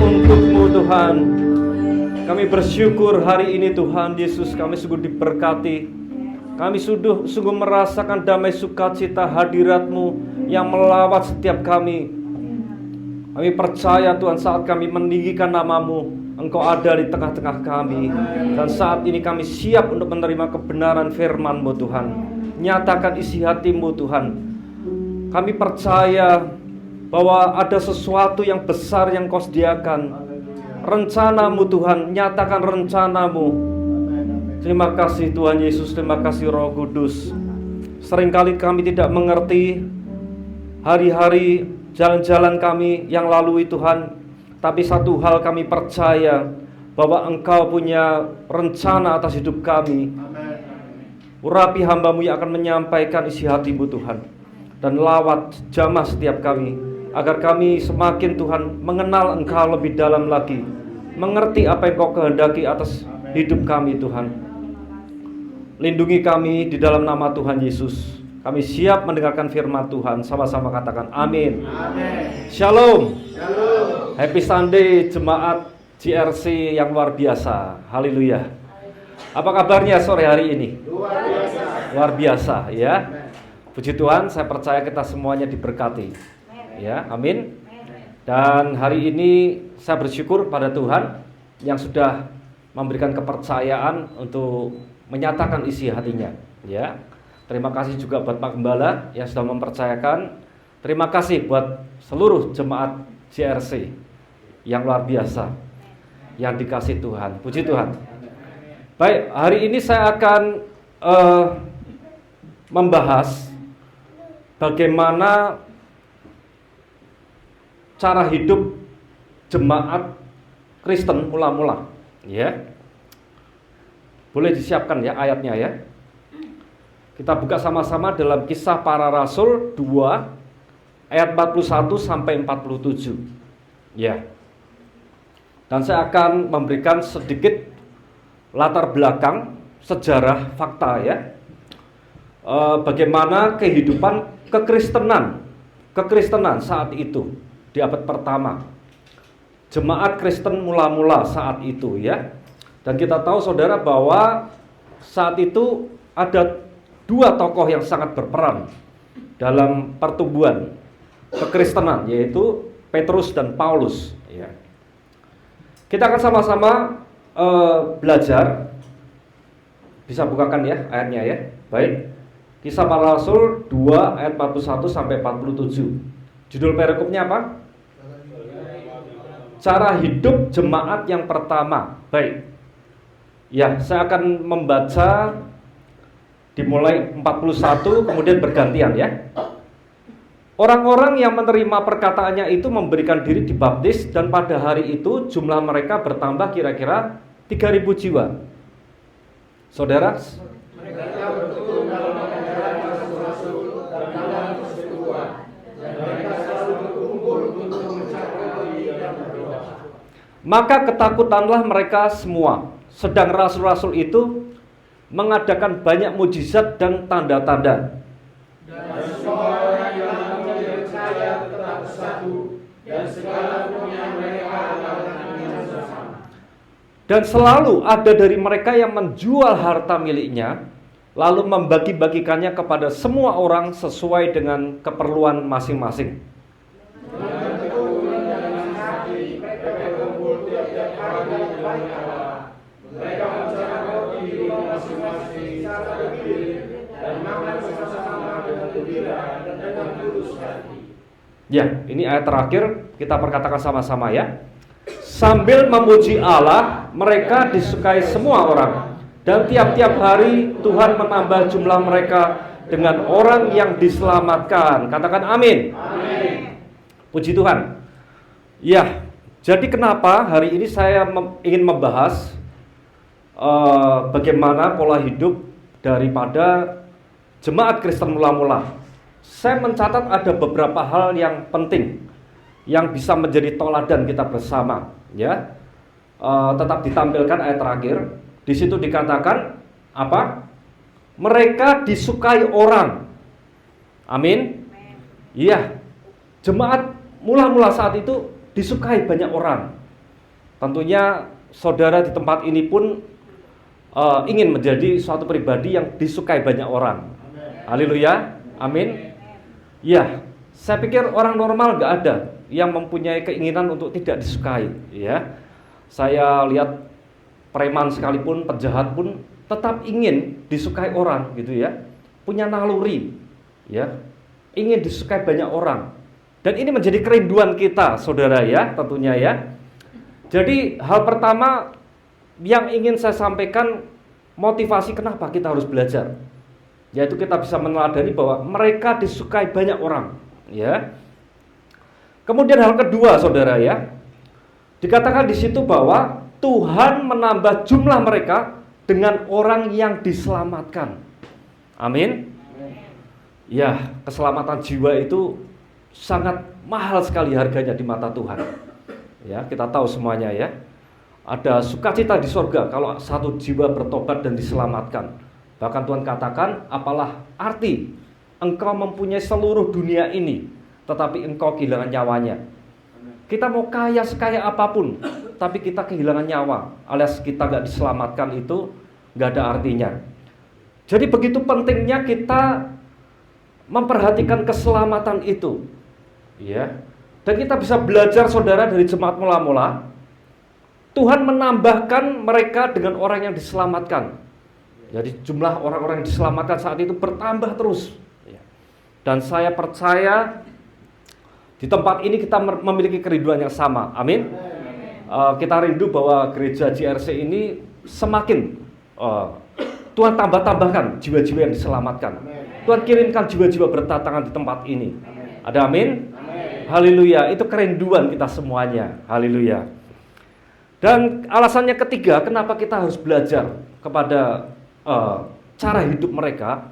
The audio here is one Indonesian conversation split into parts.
untuk-Mu Tuhan. Kami bersyukur hari ini Tuhan Yesus, kami sungguh diberkati. Kami sungguh merasakan damai sukacita hadirat-Mu yang melawat setiap kami. Kami percaya Tuhan, saat kami meninggikan nama-Mu, Engkau ada di tengah-tengah kami. Dan saat ini kami siap untuk menerima kebenaran firman-Mu Tuhan. Nyatakan isi hati-Mu Tuhan. Kami percaya bahwa ada sesuatu yang besar yang Kau sediakan. Rencana-Mu Tuhan, nyatakan rencana-Mu. Terima kasih Tuhan Yesus, terima kasih Roh Kudus. Seringkali kami tidak mengerti hari-hari jalan-jalan kami yang lalui Tuhan. Tapi satu hal kami percaya, bahwa Engkau punya rencana atas hidup kami. Urapi hamba-Mu yang akan menyampaikan isi hati-Mu Tuhan. Dan lawat jamah setiap kami, agar kami semakin Tuhan mengenal Engkau lebih dalam lagi, mengerti apa yang Kau kehendaki atas hidup kami Tuhan. Lindungi kami di dalam nama Tuhan Yesus. Kami siap mendengarkan firman Tuhan. Sama-sama katakan amin. Amin. Shalom. Shalom. Happy Sunday jemaat GRC yang luar biasa. Haleluya. Apa kabarnya sore hari ini? Luar biasa. Luar biasa ya. Puji Tuhan, saya percaya kita semuanya diberkati. Ya, amin. Dan hari ini saya bersyukur pada Tuhan yang sudah memberikan kepercayaan untuk menyatakan isi hatinya. Ya, terima kasih juga buat Pak Gembala yang sudah mempercayakan. Terima kasih buat seluruh jemaat GRC yang luar biasa, yang dikasih Tuhan. Puji Tuhan. Baik, hari ini saya akan membahas bagaimana cara hidup jemaat Kristen mula-mula, ya. Boleh disiapkan ya ayatnya ya. Kita buka sama-sama dalam Kisah Para Rasul 2 ayat 41 sampai 47. Ya. Dan saya akan memberikan sedikit latar belakang sejarah fakta ya. Bagaimana kehidupan kekristenan saat itu di abad pertama, jemaat Kristen mula-mula saat itu ya. Dan kita tahu saudara bahwa saat itu ada dua tokoh yang sangat berperan dalam pertumbuhan kekristenan, yaitu Petrus dan Paulus ya. Kita akan sama-sama belajar. Bisa bukakan ya ayatnya ya. Baik. Kisah Para Rasul 2 ayat 41 sampai 47. Judul perikopnya apa? Cara hidup jemaat yang pertama. Baik. Ya, saya akan membaca dimulai 41 kemudian bergantian ya. Orang-orang yang menerima perkataannya itu memberikan diri dibaptis, dan pada hari itu jumlah mereka bertambah kira-kira 3.000 jiwa. Saudara, Mereka bertekun dalam ajaran rasul-rasul dan dalam persekutuan, dan mereka selalu berkumpul untuk mencapai dan berdoa. maka ketakutanlah mereka semua. Sedang rasul-rasul itu mengadakan banyak mujizat dan tanda-tanda. Dan semua orang yang percaya tetap bersatu, dan segala punya mereka adalah dengan bersama. Dan selalu ada dari mereka yang menjual harta miliknya, lalu membagi-bagikannya kepada semua orang sesuai dengan keperluan masing-masing. Dengan tekun dan dengan hati, mereka berkumpul tiap-tiap hari dalam Allah. Mereka mencatat roti di rumah masing-masing secara berdiri, dan makan bersama-sama dengan gembira dan dengan tulus hati. Ya, ini ayat terakhir, kita perkatakan sama-sama ya. Sambil memuji Allah, mereka disukai semua orang. Dan tiap-tiap hari Tuhan menambah jumlah mereka dengan orang yang diselamatkan. Katakan amin. Amin. Puji Tuhan. Ya, jadi kenapa hari ini saya ingin membahas bagaimana pola hidup daripada jemaat Kristen mula-mula. Saya mencatat ada beberapa hal yang penting yang bisa menjadi teladan kita bersama, ya. Tetap ditampilkan ayat terakhir. Di situ dikatakan apa? Mereka disukai orang. Amin. Iya. Jemaat mula-mula saat itu disukai banyak orang. Tentunya saudara di tempat ini pun ingin menjadi suatu pribadi yang disukai banyak orang. Haleluya, amin. Ya, saya pikir orang normal gak ada yang mempunyai keinginan untuk tidak disukai. Ya, saya lihat preman sekalipun, penjahat pun tetap ingin disukai orang, gitu ya. Punya naluri, ya, ingin disukai banyak orang. Dan ini menjadi kerinduan kita, saudara ya, tentunya ya. Jadi hal pertama yang ingin saya sampaikan, motivasi kenapa kita harus belajar, yaitu kita bisa meneladani bahwa mereka disukai banyak orang, ya. Kemudian hal kedua, saudara ya, dikatakan di situ bahwa Tuhan menambah jumlah mereka dengan orang yang diselamatkan. Amin. Ya, keselamatan jiwa itu sangat mahal sekali harganya di mata Tuhan. Ya, kita tahu semuanya ya. Ada sukacita di sorga kalau satu jiwa bertobat dan diselamatkan. Bahkan Tuhan katakan, apalah arti engkau mempunyai seluruh dunia ini, tetapi engkau kehilangan nyawanya. Kita mau kaya sekaya apapun, tapi kita kehilangan nyawa, alias kita gak diselamatkan, itu gak ada artinya. Jadi begitu pentingnya kita memperhatikan keselamatan itu, ya. Dan kita bisa belajar, saudara, dari jemaat mula-mula. Tuhan menambahkan mereka dengan orang yang diselamatkan. Jadi jumlah orang-orang yang diselamatkan saat itu bertambah terus. Dan saya percaya di tempat ini kita memiliki kerinduan yang sama. Amin. Kita rindu bahwa gereja JRC ini semakin Tuhan tambah-tambahkan jiwa-jiwa yang diselamatkan. Tuhan kirimkan jiwa-jiwa berdatangan di tempat ini. Ada amin? Haleluya. Itu kerinduan kita semuanya. Haleluya. Dan alasannya ketiga, kenapa kita harus belajar kepada cara hidup mereka.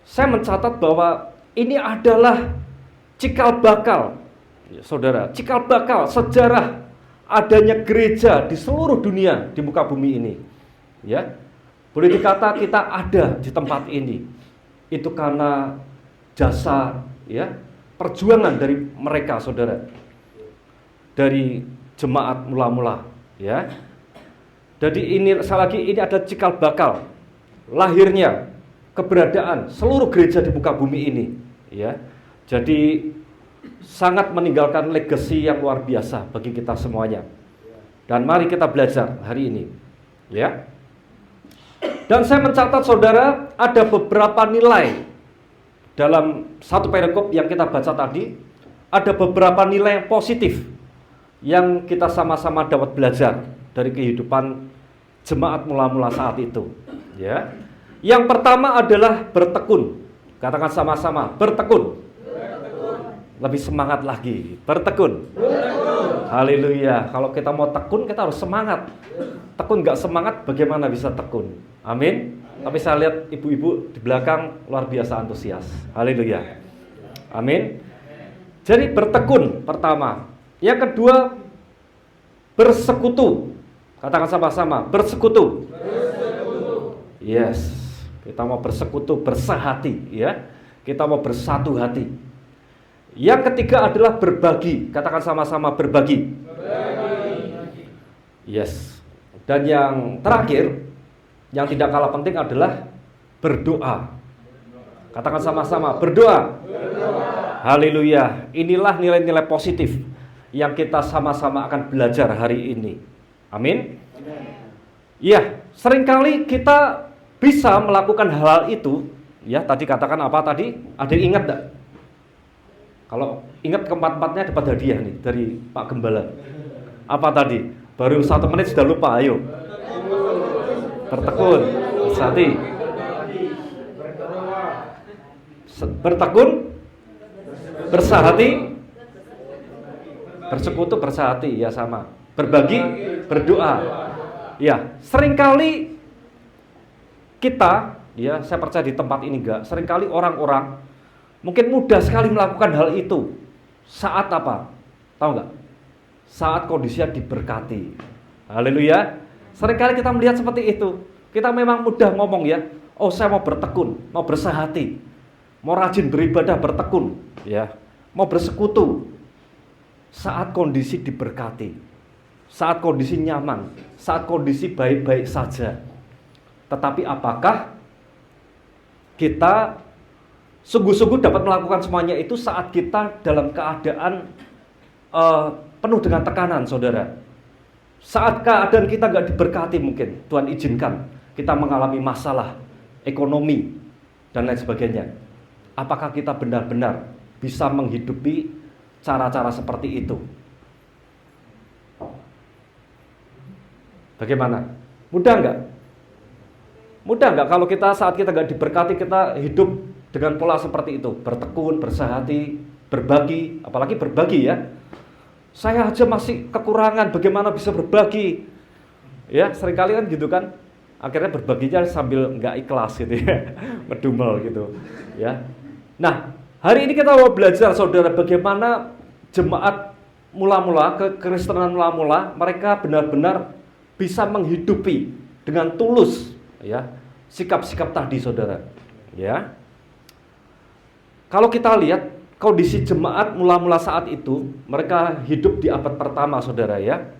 Saya mencatat bahwa ini adalah cikal bakal, ya, saudara, cikal bakal sejarah adanya gereja di seluruh dunia di muka bumi ini. Ya, boleh dikata kita ada di tempat ini itu karena jasa, ya, perjuangan dari mereka, saudara, dari jemaat mula-mula, ya. Jadi ini sekali lagi, ini ada cikal bakal lahirnya keberadaan seluruh gereja di muka bumi ini, ya. Jadi sangat meninggalkan legacy yang luar biasa bagi kita semuanya. Dan mari kita belajar hari ini, ya. Dan saya mencatat, saudara, ada beberapa nilai dalam satu perikop yang kita baca tadi. Ada beberapa nilai yang positif yang kita sama-sama dapat belajar dari kehidupan jemaat mula-mula saat itu, ya. Yang pertama adalah bertekun. Katakan sama-sama, bertekun. Lebih semangat lagi, bertekun. Haleluya. Kalau kita mau tekun, kita harus semangat. Tekun gak semangat, bagaimana bisa tekun? Amin. Tapi saya lihat ibu-ibu di belakang luar biasa antusias. Haleluya. Amin. Jadi bertekun pertama. Yang kedua, bersekutu. Katakan sama-sama, bersekutu. Yes. Kita mau bersekutu, bersahati, ya. Kita mau bersatu hati. Yang ketiga adalah berbagi. Katakan sama-sama, berbagi. Yes. Dan yang terakhir, yang tidak kalah penting adalah berdoa. Katakan sama-sama, berdoa. Haleluya. Inilah nilai-nilai positif yang kita sama-sama akan belajar hari ini. Amin. Ya, seringkali kita bisa melakukan hal itu, ya. Tadi katakan apa tadi? Ada yang ingat enggak? Kalau ingat, keempat-empatnya dapat hadiah nih dari Pak Gembala. Apa tadi? Baru 1 menit sudah lupa. Ayo. Bertekun, bersahati. Bertekun, bersahati, bersekutu, bersahati, ya sama. Berbagi, berdoa. Ya, seringkali kita, ya, saya percaya di tempat ini enggak, seringkali orang-orang mungkin mudah sekali melakukan hal itu. Saat apa? Tahu enggak? Saat kondisinya diberkati. Haleluya. Seringkali kita melihat seperti itu. Kita memang mudah ngomong, ya. Oh, saya mau bertekun, mau bersahati, mau rajin beribadah, bertekun, ya. Mau bersekutu. Saat kondisi diberkati. saat kondisi nyaman, saat kondisi baik-baik saja. Tetapi apakah kita sungguh-sungguh dapat melakukan semuanya itu saat kita dalam keadaan penuh dengan tekanan, saudara? Saat keadaan kita nggak diberkati mungkin, Tuhan izinkan kita mengalami masalah ekonomi dan lain sebagainya. Apakah kita benar-benar bisa menghidupi cara-cara seperti itu? Bagaimana? Mudah nggak? Mudah nggak kalau kita saat kita nggak diberkati, kita hidup dengan pola seperti itu? Bertekun, bersehati, berbagi, apalagi berbagi ya. Saya aja masih kekurangan, bagaimana bisa berbagi? Ya, seringkali kan gitu kan. Akhirnya berbaginya sambil nggak ikhlas gitu ya, medumel gitu ya. Nah, hari ini kita mau belajar, saudara, bagaimana jemaat mula-mula, kekristenan mula-mula, mereka benar-benar bisa menghidupi dengan tulus ya sikap-sikap tadi, saudara. Ya. Kalau kita lihat kondisi jemaat mula-mula saat itu, mereka hidup di abad pertama, saudara ya.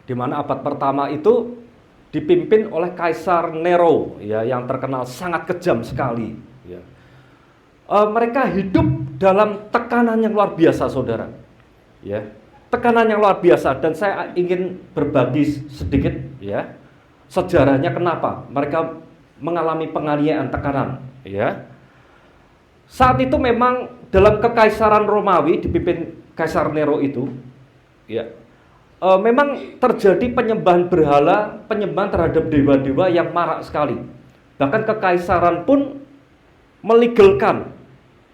Di mana abad pertama itu dipimpin oleh Kaisar Nero ya, yang terkenal sangat kejam sekali ya. Mereka hidup dalam tekanan yang luar biasa, saudara ya. Tekanan yang luar biasa, dan saya ingin berbagi sedikit ya sejarahnya kenapa mereka mengalami penganiayaan, tekanan ya. Saat itu memang dalam kekaisaran Romawi dipimpin Kaisar Nero itu ya, memang terjadi penyembahan berhala, penyembahan terhadap dewa-dewa yang marak sekali. Bahkan kekaisaran pun melegalkan,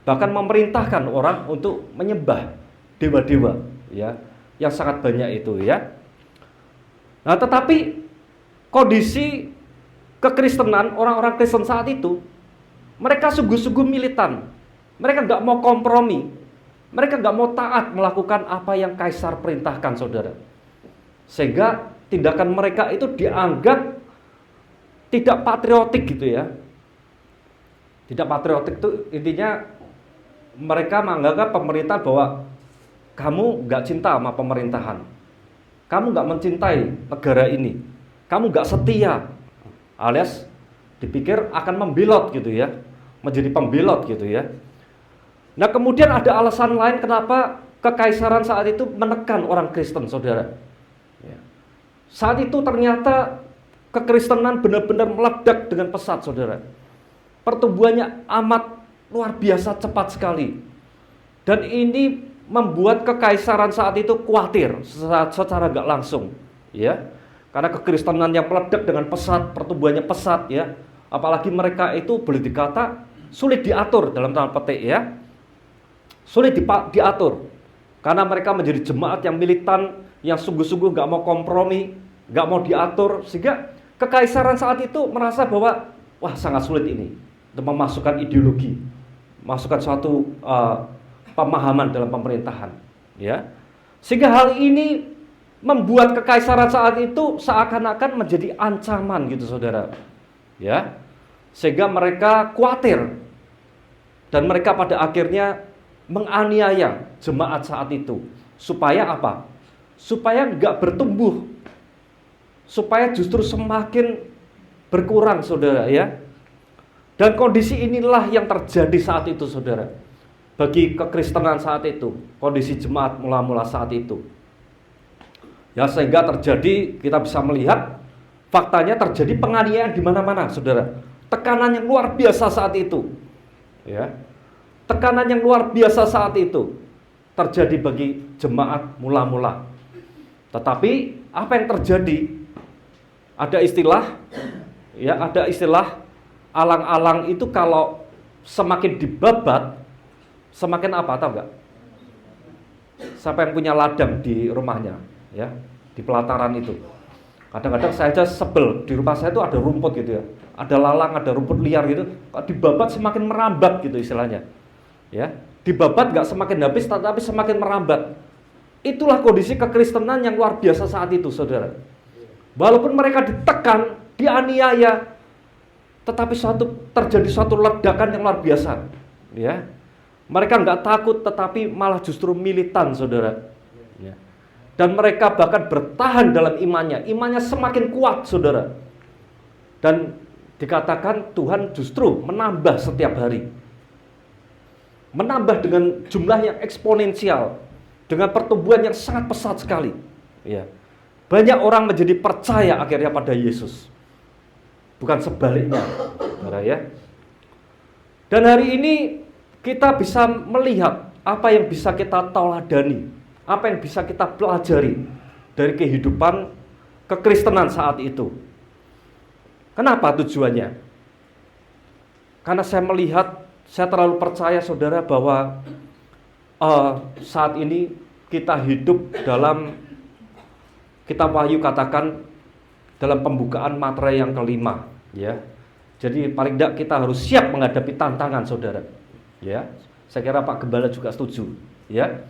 bahkan memerintahkan orang untuk menyembah dewa-dewa ya, yang sangat banyak itu ya. Nah, tetapi kondisi kekristenan, orang-orang Kristen saat itu, mereka sungguh-sungguh militan. Mereka nggak mau kompromi. Mereka nggak mau taat melakukan apa yang kaisar perintahkan, saudara. Sehingga tindakan mereka itu dianggap tidak patriotik gitu ya. Tidak patriotik itu intinya mereka menganggap pemerintah bahwa kamu nggak cinta sama pemerintahan. Kamu nggak mencintai negara ini. Kamu nggak setia. Alias dipikir akan membelot gitu ya. Menjadi pembelot gitu ya. Nah, kemudian ada alasan lain kenapa kekaisaran saat itu menekan orang Kristen, saudara. Ya. Saat itu ternyata kekristenan benar-benar meledak dengan pesat, saudara. Pertumbuhannya amat luar biasa cepat sekali. Dan ini membuat kekaisaran saat itu khawatir secara nggak langsung, ya. Karena kekristenan yang meledak dengan pesat, pertumbuhannya pesat, ya. Apalagi mereka itu boleh dikata sulit diatur dalam tanda petik, ya. Sulit diatur karena mereka menjadi jemaat yang militan, yang sungguh-sungguh nggak mau kompromi, nggak mau diatur, sehingga kekaisaran saat itu merasa bahwa wah, sangat sulit ini untuk memasukkan ideologi, masukkan suatu pemahaman dalam pemerintahan, ya. Sehingga hal ini membuat kekaisaran saat itu seakan-akan menjadi ancaman gitu, saudara, ya. Sehingga mereka khawatir dan mereka pada akhirnya menganiaya jemaat saat itu. Supaya apa? Supaya nggak bertumbuh, supaya justru semakin berkurang, saudara, ya. Dan kondisi inilah yang terjadi saat itu, saudara, bagi kekristenan saat itu, kondisi jemaat mula-mula saat itu, ya. Sehingga terjadi, kita bisa melihat faktanya terjadi penganiayaan di mana-mana, saudara. Tekanan yang luar biasa saat itu, ya. Tekanan yang luar biasa saat itu terjadi bagi jemaat mula-mula. Tetapi apa yang terjadi? Ada istilah, ya, ada istilah alang-alang itu kalau semakin dibabat, semakin apa, tahu nggak? Siapa yang punya ladang di rumahnya, ya, di pelataran itu. Kadang-kadang saya aja sebel, di rumah saya itu ada rumput gitu ya, ada lalang, ada rumput liar gitu. Kalau dibabat semakin merambat gitu istilahnya. Ya, dibabat nggak semakin habis, tetapi semakin merambat. Itulah kondisi kekristenan yang luar biasa saat itu, saudara. Walaupun mereka ditekan, dianiaya, tetapi terjadi suatu ledakan yang luar biasa. Ya, mereka nggak takut, tetapi malah justru militan, saudara. Ya. Dan mereka bahkan bertahan dalam imannya. Imannya semakin kuat, saudara. Dan dikatakan Tuhan justru menambah setiap hari. Menambah dengan jumlah yang eksponensial. Dengan pertumbuhan yang sangat pesat sekali. Ya. Banyak orang menjadi percaya akhirnya pada Yesus. Bukan sebaliknya. Saudara ya. Dan hari ini kita bisa melihat apa yang bisa kita teladani. Apa yang bisa kita pelajari dari kehidupan kekristenan saat itu. Kenapa tujuannya? Karena saya melihat, saya terlalu percaya saudara bahwa saat ini kita hidup dalam, kita Wahyu katakan dalam pembukaan materai yang kelima, ya. Jadi paling tidak kita harus siap menghadapi tantangan saudara, ya. Saya kira Pak Gembala juga setuju, ya.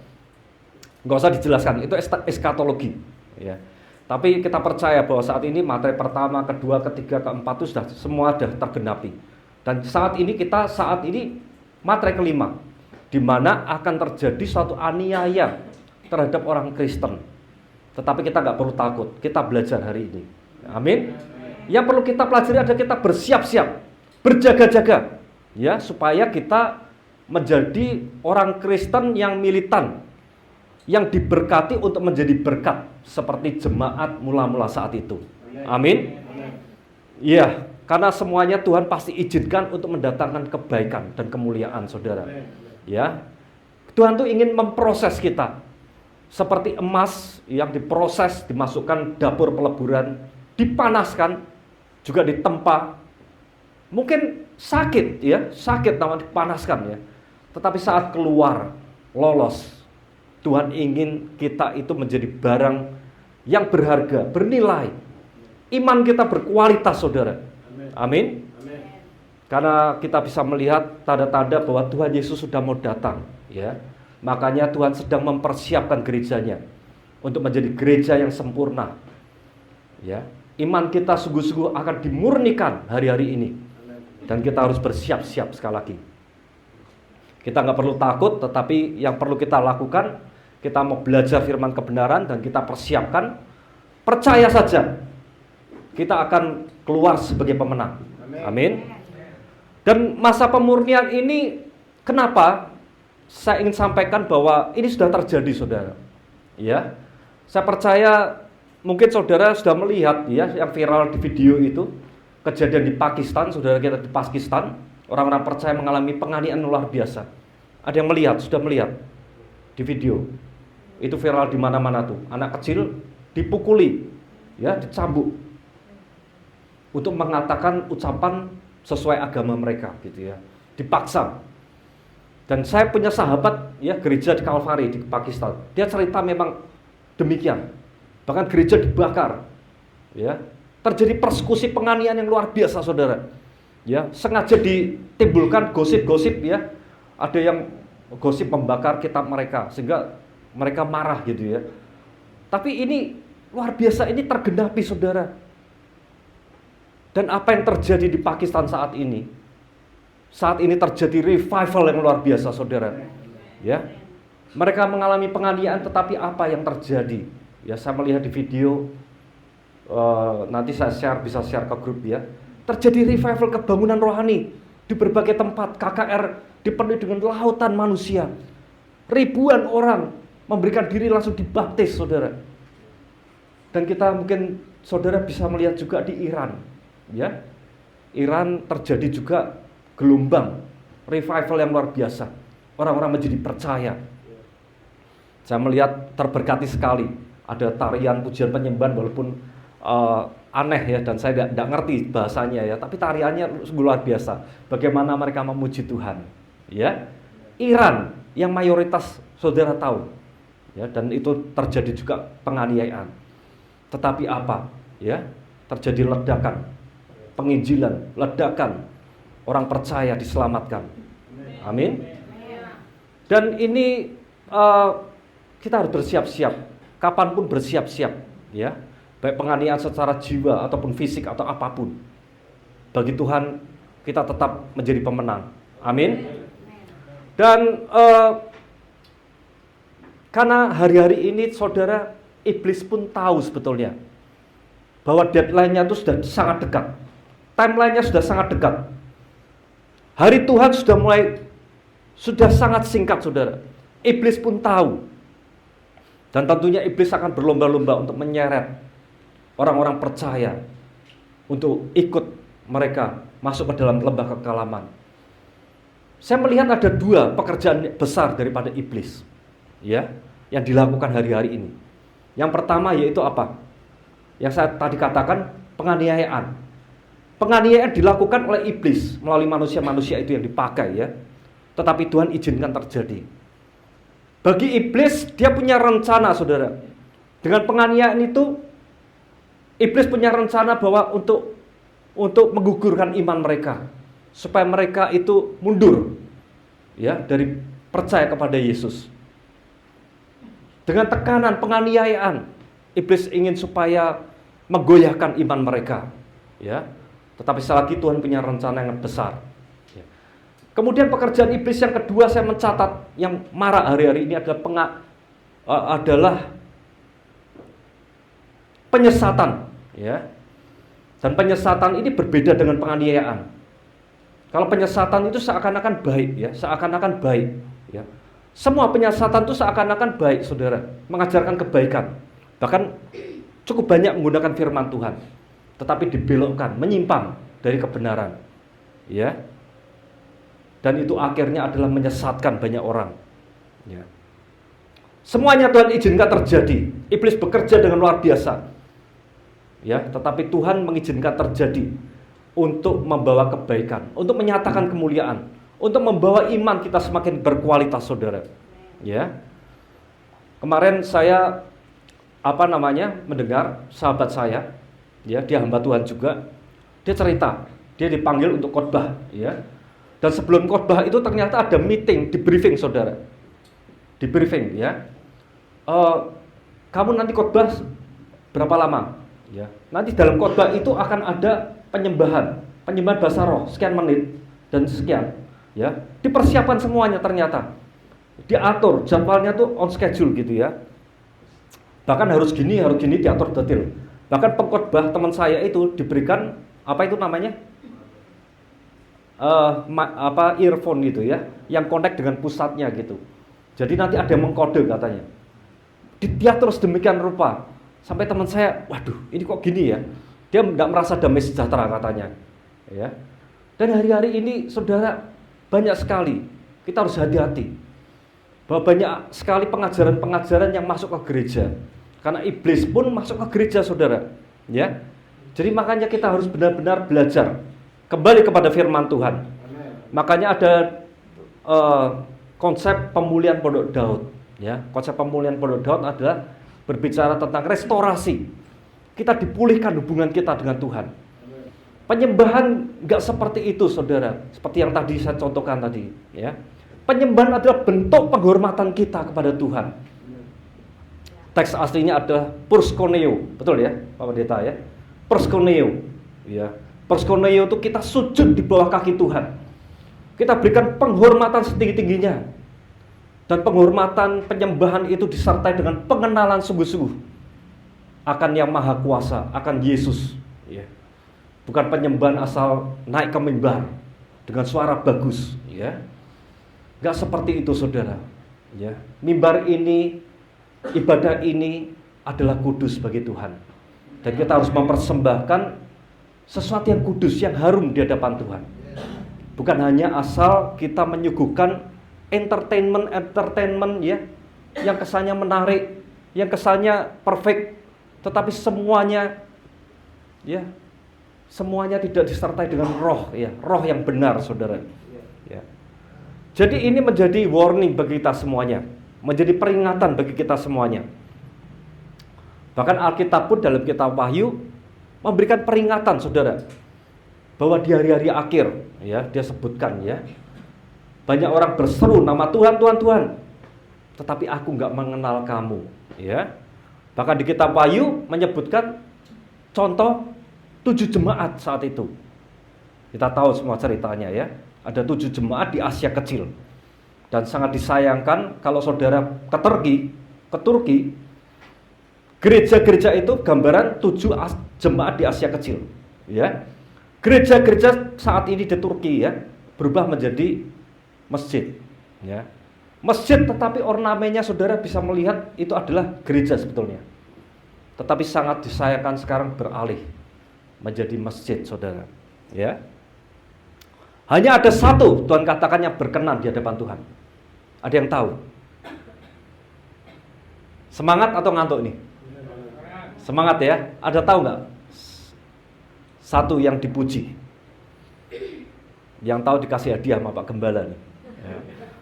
Nggak usah dijelaskan, itu eskatologi, ya. Tapi kita percaya bahwa saat ini materai pertama, kedua, ketiga, keempat itu semua sudah tergenapi. Dan saat ini materai kelima, di mana akan terjadi suatu aniaya terhadap orang Kristen. Tetapi kita nggak perlu takut, kita belajar hari ini. Amin. Yang perlu kita pelajari adalah kita bersiap-siap, berjaga-jaga, ya, supaya kita menjadi orang Kristen yang militan, yang diberkati untuk menjadi berkat seperti jemaat mula-mula saat itu. Amin. Ya, karena semuanya Tuhan pasti izinkan untuk mendatangkan kebaikan dan kemuliaan saudara. Ya, Tuhan tuh ingin memproses kita seperti emas yang diproses, dimasukkan dapur peleburan, dipanaskan, juga ditempa. Mungkin sakit, ya, sakit namanya dipanaskan, ya. Tetapi saat keluar, lolos, Tuhan ingin kita itu menjadi barang yang berharga, bernilai. Iman kita berkualitas, saudara. Amin. Karena kita bisa melihat tanda-tanda bahwa Tuhan Yesus sudah mau datang, ya. Makanya Tuhan sedang mempersiapkan gerejanya untuk menjadi gereja yang sempurna. Ya, iman kita sungguh-sungguh akan dimurnikan hari-hari ini. Dan kita harus bersiap-siap sekali lagi. Kita nggak perlu takut, tetapi yang perlu kita lakukan, kita mau belajar firman kebenaran dan kita persiapkan, percaya saja, kita akan keluar sebagai pemenang. Amin. Dan masa pemurnian ini, kenapa saya ingin sampaikan bahwa ini sudah terjadi, saudara. Ya, saya percaya mungkin saudara sudah melihat, ya, yang viral di video itu, kejadian di Pakistan, saudara kita di Pakistan, orang-orang percaya mengalami penganiayaan luar biasa. Ada yang melihat, sudah melihat di video. Itu viral di mana-mana tuh. Anak kecil dipukuli, ya, dicambuk untuk mengatakan ucapan sesuai agama mereka, gitu ya. Dipaksa. Dan saya punya sahabat, ya, gereja di Kalvari di Pakistan. Dia cerita memang demikian. Bahkan gereja dibakar, ya. Terjadi persekusi penganiayaan yang luar biasa, saudara. Ya, sengaja ditimbulkan gosip-gosip, ya. Ada yang gosip membakar kitab mereka sehingga mereka marah, gitu ya. Tapi ini luar biasa, ini tergenapi, saudara. Dan apa yang terjadi di Pakistan saat ini? Saat ini terjadi revival yang luar biasa, saudara. Ya, mereka mengalami penganiayaan, tetapi apa yang terjadi? Ya, saya melihat di video. Nanti saya bisa share ke grup, ya. Terjadi revival kebangunan rohani di berbagai tempat. KKR dipenuhi dengan lautan manusia. Ribuan orang memberikan diri langsung dibaptis, saudara. Dan kita mungkin saudara bisa melihat juga di Iran, ya. Iran terjadi juga gelombang revival yang luar biasa. Orang-orang menjadi percaya. Saya melihat terberkati sekali. Ada tarian pujian penyembahan walaupun aneh, ya, dan saya tidak ngerti bahasanya, ya, tapi tariannya luar biasa. Bagaimana mereka memuji Tuhan, ya. Iran yang mayoritas saudara tahu, ya, dan itu terjadi juga penganiayaan. Tetapi apa, ya? Terjadi ledakan, penginjilan, ledakan, orang percaya diselamatkan. Amin. Dan ini kita harus bersiap-siap, kapanpun bersiap-siap, ya. Baik penganiayaan secara jiwa ataupun fisik atau apapun. Bagi Tuhan kita tetap menjadi pemenang. Amin. Dan karena hari-hari ini saudara iblis pun tahu sebetulnya bahwa deadline-nya itu sudah sangat dekat. Timeline-nya sudah sangat dekat. Hari Tuhan sudah sangat singkat, saudara. Iblis pun tahu. Dan tentunya iblis akan berlomba-lomba untuk menyeret orang-orang percaya untuk ikut mereka masuk ke dalam lembah kekelaman. Saya melihat ada dua pekerjaan besar daripada iblis, ya, yang dilakukan hari-hari ini. Yang pertama yaitu apa? Yang saya tadi katakan, penganiayaan. Penganiayaan dilakukan oleh iblis melalui manusia-manusia itu yang dipakai, ya. Tetapi Tuhan izinkan terjadi. Bagi iblis, dia punya rencana, saudara. Dengan penganiayaan itu, iblis punya rencana bahwa untuk menggugurkan iman mereka, supaya mereka itu mundur, ya, dari percaya kepada Yesus. Dengan tekanan penganiayaan, iblis ingin supaya menggoyahkan iman mereka, ya. Tetapi sekali lagi Tuhan punya rencana yang besar. Ya. Kemudian pekerjaan iblis yang kedua saya mencatat yang marak hari-hari ini adalah penyesatan, ya. Dan penyesatan ini berbeda dengan penganiayaan. Kalau penyesatan itu seakan-akan baik, ya, seakan-akan baik, ya. Semua penyesatan itu seakan-akan baik, saudara, mengajarkan kebaikan. Bahkan cukup banyak menggunakan firman Tuhan, tetapi dibelokkan, menyimpang dari kebenaran, ya. Dan itu akhirnya adalah menyesatkan banyak orang, ya. Semuanya Tuhan izinkan terjadi. Iblis bekerja dengan luar biasa, ya, tetapi Tuhan mengizinkan terjadi untuk membawa kebaikan, untuk menyatakan kemuliaan, untuk membawa iman kita semakin berkualitas, saudara, ya. Kemarin saya mendengar sahabat saya, ya, dia hamba Tuhan juga. Dia cerita, dia dipanggil untuk khotbah, ya. Dan sebelum khotbah itu ternyata ada meeting, di briefing, saudara. Di briefing, ya. Kamu nanti khotbah berapa lama? Ya. Nanti dalam khotbah itu akan ada penyembahan bahasa roh sekian menit dan sekian, ya. Dipersiapkan semuanya ternyata. Diatur jadwalnya tuh on schedule gitu, ya. Bahkan harus gini diatur detail. Bahkan pengkhotbah teman saya itu diberikan earphone gitu, ya, yang connect dengan pusatnya gitu. Jadi nanti ada yang mengkode katanya. Diatur sedemikian rupa sampai teman saya, waduh, ini kok gini ya? Dia tidak merasa damai sejahtera katanya, ya. Dan hari-hari ini, saudara, banyak sekali kita harus hati-hati bahwa banyak sekali pengajaran-pengajaran yang masuk ke gereja. Karena iblis pun masuk ke gereja, saudara, ya. Jadi makanya kita harus benar-benar belajar kembali kepada firman Tuhan. Makanya ada konsep pemulihan pondok Daud, ya. Konsep pemulihan pondok Daud adalah berbicara tentang restorasi. Kita dipulihkan hubungan kita dengan Tuhan. Penyembahan nggak seperti itu, saudara. Seperti yang tadi saya contohkan tadi, ya. Penyembahan adalah bentuk penghormatan kita kepada Tuhan. Teks aslinya adalah proskuneo, betul ya, Pak Pendeta, ya. Proskuneo, ya. Proskuneo itu kita sujud di bawah kaki Tuhan. Kita berikan penghormatan setinggi-tingginya. Dan penghormatan penyembahan itu disertai dengan pengenalan sungguh-sungguh akan Yang Maha Kuasa, akan Yesus, ya. Bukan penyembahan asal naik ke mimbar dengan suara bagus, ya. Gak seperti itu, saudara, ya. Mimbar ini, ibadah ini adalah kudus bagi Tuhan. Dan kita harus mempersembahkan sesuatu yang kudus, yang harum di hadapan Tuhan. Bukan hanya asal kita menyuguhkan entertainment, ya, yang kesannya menarik, yang kesannya perfect, tetapi semuanya, ya, semuanya tidak disertai dengan roh, ya, roh yang benar, saudara, ya. Jadi ini menjadi warning bagi kita semuanya, menjadi peringatan bagi kita semuanya. Bahkan Alkitab pun dalam kitab Wahyu memberikan peringatan, saudara, bahwa di hari-hari akhir, ya, dia sebutkan, ya, banyak orang berseru nama Tuhan, Tuhan, Tuhan, tetapi aku nggak mengenal kamu, ya. Bahkan di kitab Wahyu menyebutkan contoh 7 jemaat saat itu. Kita tahu semua ceritanya, ya. Ada 7 jemaat di Asia Kecil. Dan sangat disayangkan kalau saudara ke Turki, Gereja-gereja itu gambaran 7 jemaat di Asia Kecil, ya. Gereja-gereja saat ini di Turki, ya, berubah menjadi masjid, ya. Masjid, tetapi ornamennya saudara bisa melihat itu adalah gereja sebetulnya. Tetapi sangat disayangkan sekarang beralih menjadi masjid, saudara, ya. Hanya ada satu Tuhan katakan yang berkenan di hadapan Tuhan. Ada yang tahu? Semangat atau ngantuk nih? Semangat ya. Ada tahu nggak? Satu yang dipuji. Yang tahu dikasih hadiah sama Pak Gembala nih. Ya.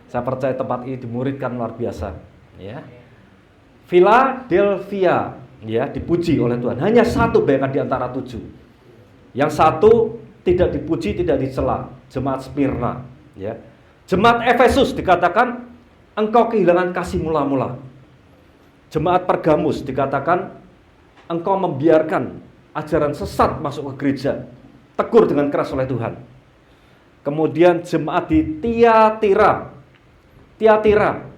Saya percaya tempat ini dimuridkan luar biasa. Ya. Philadelphia, ya, dipuji oleh Tuhan. Hanya satu bayangkan di antara 7. Yang satu tidak dipuji, tidak dicela. Jemaat Smyrna. Ya. Jemaat Efesus dikatakan engkau kehilangan kasih mula-mula. Jemaat Pergamus dikatakan engkau membiarkan ajaran sesat masuk ke gereja, tegur dengan keras oleh Tuhan. Kemudian jemaat di Tiatira,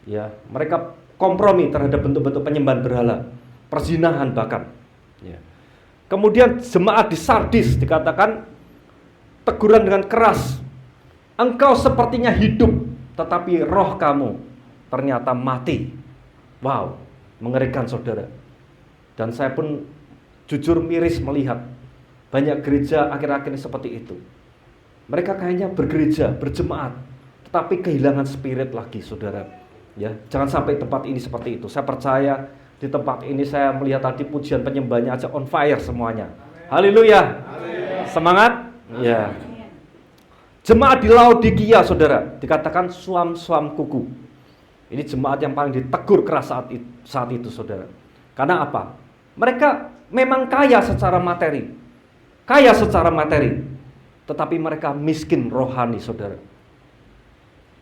ya, mereka kompromi terhadap bentuk-bentuk penyembahan berhala, perzinahan bahkan. Ya. Kemudian jemaat di Sardis dikatakan teguran dengan keras, engkau sepertinya hidup, tetapi roh kamu ternyata mati. Wow, mengerikan saudara. Dan saya pun jujur miris melihat banyak gereja akhir-akhir ini seperti itu. Mereka kayaknya bergereja, berjemaat, tetapi kehilangan spirit lagi, saudara. Ya, jangan sampai tempat ini seperti itu. Saya percaya di tempat ini saya melihat tadi pujian penyembahnya aja on fire semuanya. Haleluya. Semangat? Ya. Jemaat di Laodikia, saudara, dikatakan suam-suam kuku. Ini jemaat yang paling ditegur keras saat itu, saudara. Karena apa? Mereka memang kaya secara materi, tetapi mereka miskin rohani, saudara.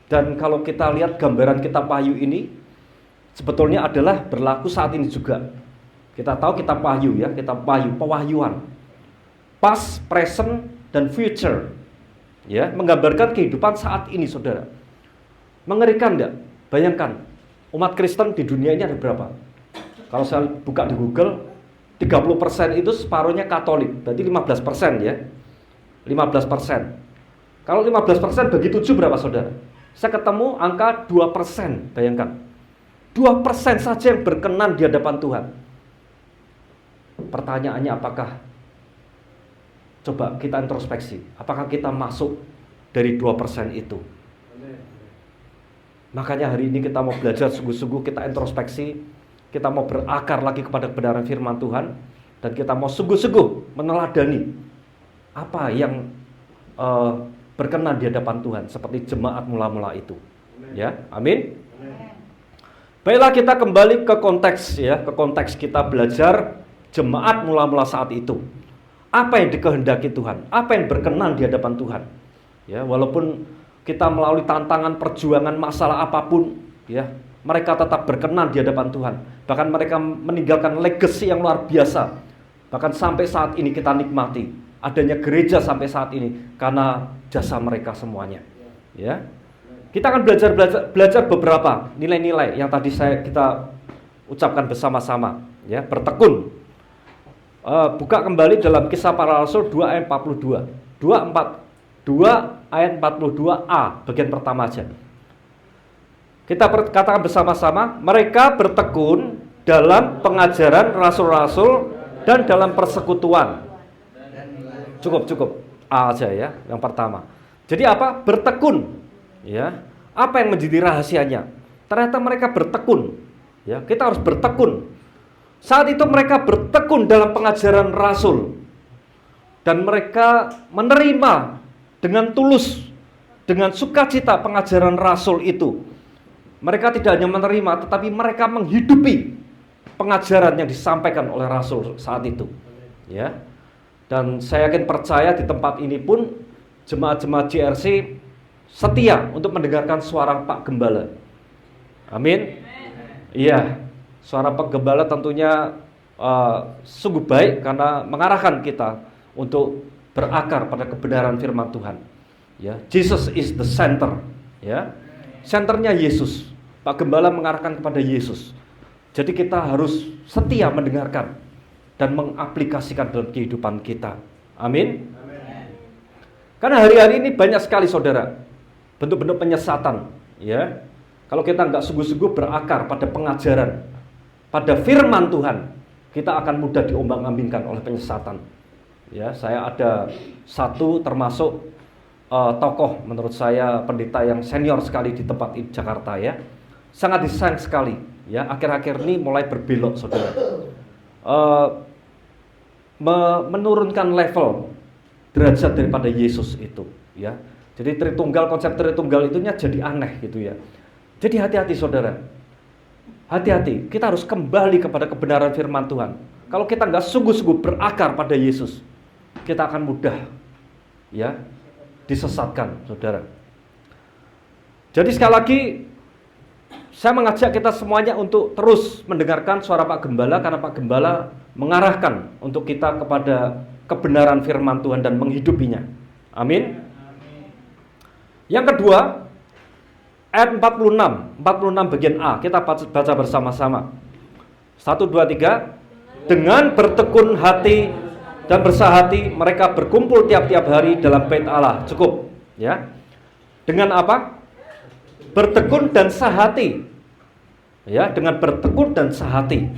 Dan kalau kita lihat gambaran kitab Wahyu ini, sebetulnya adalah berlaku saat ini juga. Kita tahu kitab Wahyu, ya, kitab Wahyu, pewahyuan, past, present, dan future, ya, menggambarkan kehidupan saat ini, saudara. Mengerikan enggak? Bayangkan, umat Kristen di dunia ini ada berapa? Kalau saya buka di Google, 30% itu separuhnya Katolik, berarti 15%, ya. 15%. Kalau 15% bagi 7 berapa, saudara? Saya ketemu angka 2%, bayangkan. 2% saja yang berkenan di hadapan Tuhan. Pertanyaannya apakah, coba kita introspeksi, apakah kita masuk dari 2% itu? Makanya hari ini kita mau belajar sungguh-sungguh, kita introspeksi, kita mau berakar lagi kepada kebenaran firman Tuhan, dan kita mau sungguh-sungguh meneladani apa yang berkenan di hadapan Tuhan, seperti jemaat mula-mula itu. Ya, amin. Baiklah, kita kembali ke konteks, ya, ke konteks kita belajar jemaat mula-mula saat itu. Apa yang dikehendaki Tuhan? Apa yang berkenan di hadapan Tuhan? Ya, walaupun kita melalui tantangan, perjuangan, masalah apapun, ya, mereka tetap berkenan di hadapan Tuhan. Bahkan mereka meninggalkan legacy yang luar biasa. Bahkan sampai saat ini kita nikmati adanya gereja sampai saat ini karena jasa mereka semuanya. Ya, kita akan belajar beberapa nilai-nilai yang tadi kita ucapkan bersama-sama. Ya, bertekun. Buka kembali dalam Kisah Para Rasul 2 ayat 42. 2 ayat 42a, bagian pertama aja. Kita katakan bersama-sama, mereka bertekun dalam pengajaran rasul-rasul dan dalam persekutuan. Cukup A aja, ya, yang pertama. Jadi apa? Bertekun, ya. Apa yang menjadi rahasianya? Ternyata mereka bertekun, ya. Kita harus bertekun. Saat itu mereka bertekun dalam pengajaran rasul, dan mereka menerima dengan tulus, dengan sukacita pengajaran rasul itu. Mereka tidak hanya menerima, tetapi mereka menghidupi pengajaran yang disampaikan oleh rasul saat itu. Ya. Dan saya yakin percaya di tempat ini pun jemaat-jemaat JRC setia untuk mendengarkan suara Pak Gembala. Amin. Iya, suara Pak Gembala tentunya sungguh baik karena mengarahkan kita untuk berakar pada kebenaran firman Tuhan. Ya, Jesus is the center. Ya, senternya Yesus. Pak Gembala mengarahkan kepada Yesus. Jadi kita harus setia mendengarkan dan mengaplikasikan dalam kehidupan kita. Amin. Karena hari-hari ini banyak sekali saudara bentuk-bentuk penyesatan, ya. Kalau kita nggak sungguh-sungguh berakar pada pengajaran, pada firman Tuhan, kita akan mudah diombang-ambingkan oleh penyesatan. Ya, saya ada satu termasuk tokoh menurut saya pendeta yang senior sekali di tempat di Jakarta, ya. Sangat disayang sekali, ya. Akhir-akhir ini mulai berbelok saudara. Menurunkan level derajat daripada Yesus itu, ya. Jadi Tritunggal, konsep Tritunggal itunya jadi aneh gitu, ya. Jadi hati-hati saudara. Hati-hati, kita harus kembali kepada kebenaran firman Tuhan. Kalau kita nggak sungguh-sungguh berakar pada Yesus, kita akan mudah, ya, disesatkan, saudara. Jadi sekali lagi, saya mengajak kita semuanya untuk terus mendengarkan suara Pak Gembala, karena Pak Gembala mengarahkan untuk kita kepada kebenaran firman Tuhan dan menghidupinya. Amin. Yang kedua, ayat 46 bagian A, kita baca bersama-sama. 1, 2, 3. Dengan bertekun hati dan bersahati mereka berkumpul tiap-tiap hari dalam bait Allah. Cukup, ya. Dengan apa? Bertekun dan sahati. Ya, dengan bertekun dan sahati.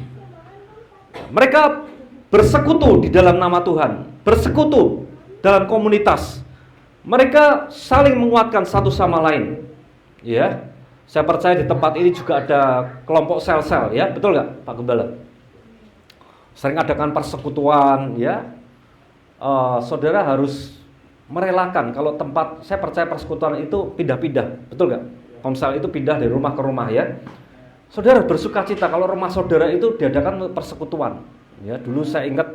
Mereka bersekutu di dalam nama Tuhan, bersekutu dalam komunitas. Mereka saling menguatkan satu sama lain. Ya, saya percaya di tempat ini juga ada kelompok sel-sel, ya, betul nggak, Pak Gembala? Sering adakan persekutuan, ya. Saudara harus merelakan kalau tempat, saya percaya persekutuan itu pindah-pindah, betul nggak? Komsel itu pindah dari rumah ke rumah, ya. Saudara bersuka cita kalau rumah saudara itu diadakan persekutuan. Ya, dulu saya ingat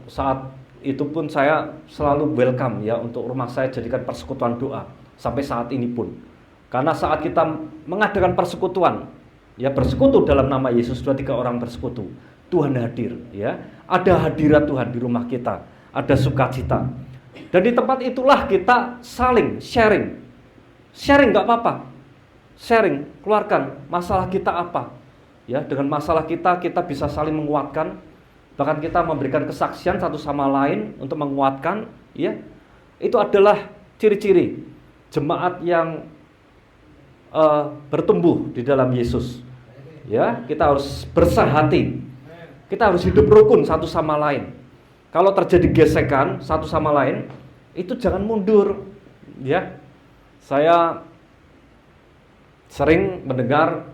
saat itu pun saya selalu welcome, ya, untuk rumah saya jadikan persekutuan doa sampai saat ini pun. Karena saat kita mengadakan persekutuan, ya, bersekutu dalam nama Yesus, 2-3 orang bersekutu, Tuhan hadir, ya. Ada hadirat Tuhan di rumah kita, ada sukacita. Dan di tempat itulah kita saling sharing. Sharing nggak apa-apa. Sharing, keluarkan masalah kita apa. Ya, dengan masalah kita bisa saling menguatkan. Bahkan kita memberikan kesaksian satu sama lain untuk menguatkan, ya. Itu adalah ciri-ciri jemaat yang bertumbuh di dalam Yesus. Ya, kita harus bersahati. Kita harus hidup rukun satu sama lain. Kalau terjadi gesekan satu sama lain, itu jangan mundur, ya. Saya sering mendengar,